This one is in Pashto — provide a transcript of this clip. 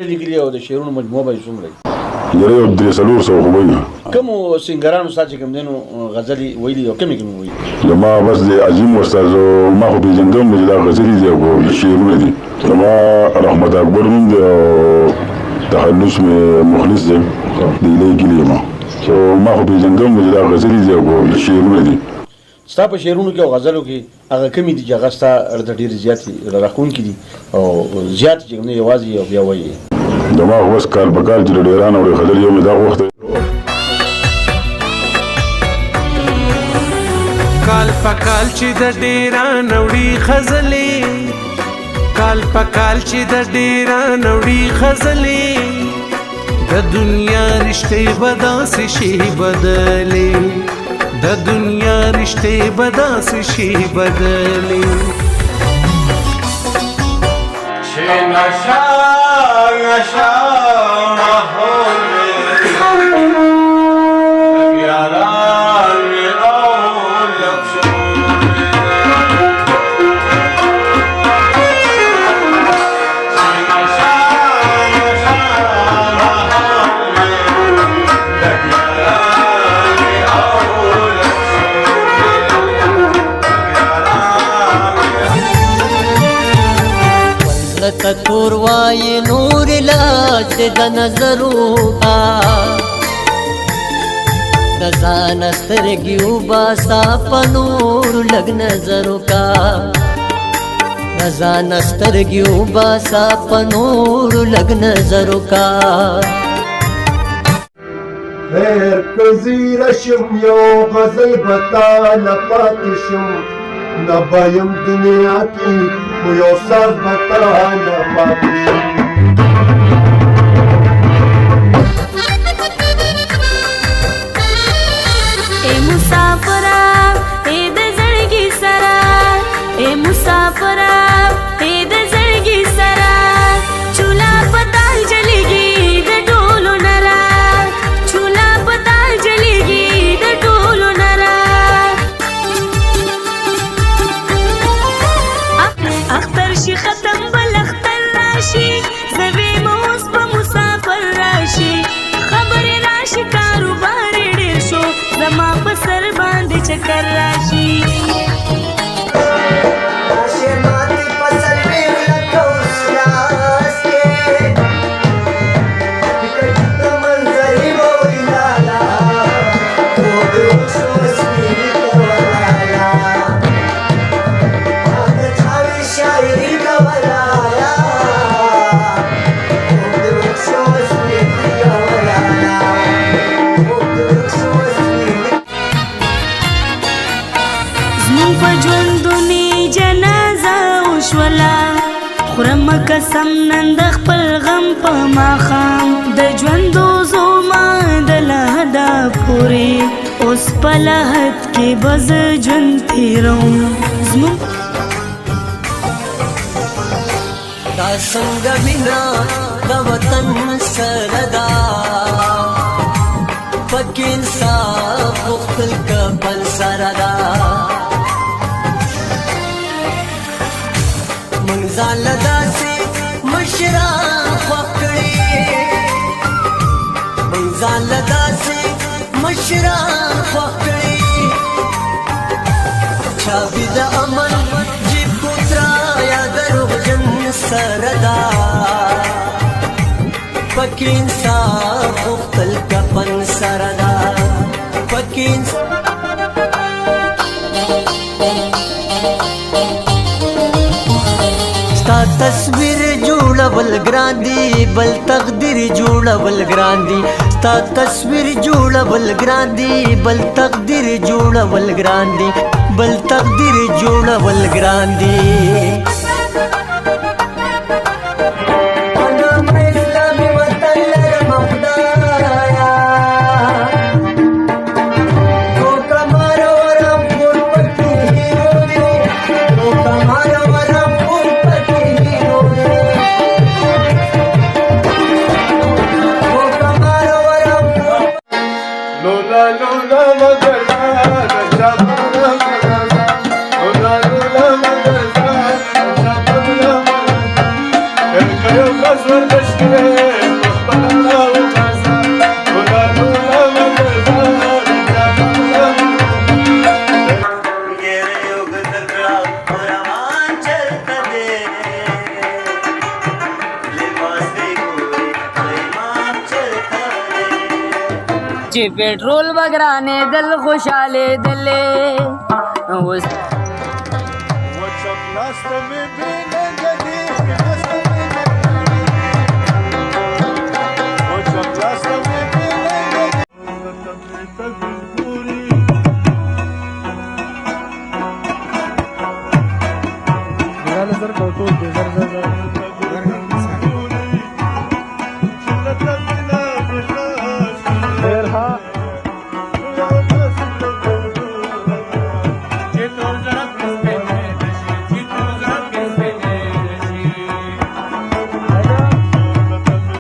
لیکلي او د شعرونو مجموعه به څومره یاره یو 300 خو وایي. کومو سینګرانو ستا چې کوم دینو غزلې ویلي او کومې کومې ویلي؟ زما بس د عظیم استاد ما خو پېژندم چې دا غزلې دي او شعرونه دي. زما رحمت اکبر نوم دی او تخلص مې مخلص دی د لیکلي ما ما خو پېژندم چې دا غزلې دي او شعرونه دي. ستا په شعرونو کې او غزلو کې هغه کومې دي چې هغه ستا ورته ډېرې زیاتې راښکونکي دي او زیاتې چې کوم دی یوازې او بیا وایي؟ زما خو اوس کال په کال چې د ډېران او د خزل یو مې دا وخت کال په کال چې د ډېران وړي خزلې کال په کال چې د ډېران وړي خزلې د دنیا رشتې به داسې شي بدلې د دنیا رشتې به داسې شي بدلې چې نشا نشا ماحول یاران او تور وای نور لاس د نظرو کا د ځان سترګي وباسا په نور لګ نظرو کا د ځان سترګي وباسا په نور لګ نظرو کا خیر کزیر شم یو غزل بتا لپات شم نبایم دنیا کی یو سر بتا لپات شم اے مسافرہ اے د زړګي سرا اے مسافرہ اے د زړګي سرا چولا پتال جلېږي د ټولو نرا چولا پتال جلېږي د ټولو نرا اختر شي ختم بل اختر راشي زوی موس په مسافر راشي خبر راشي کاروبار ډېر شو زما په سر باندې چکر راشي قسم نن د خپل غم په ماښام د ژوندو زوما د لهدا پورې اوس په لحد کې به زه ژوند تېروم زموږ دا څنګه مینه د وطن سره ده پکې انصاف غوښتل کفن سره ده موږ ځان له داسې مشران خوښ کړي موږ ځان له داسې مشران خوښ کړي چابي د امن جیب کوترا یا دروغجن سره ده پکې انصاف غوښتل کفن سره ده پکې تصویر جوړول ګران دي بل تقدیر جوړول ګران دي ستا تصویر جوړول ګران دي بل تقدیر جوړول ګران دي بل تقدیر جوړول ګران دي چې پټرول بګرانې دل خوشاله دلې اوس وچ پلاست می بین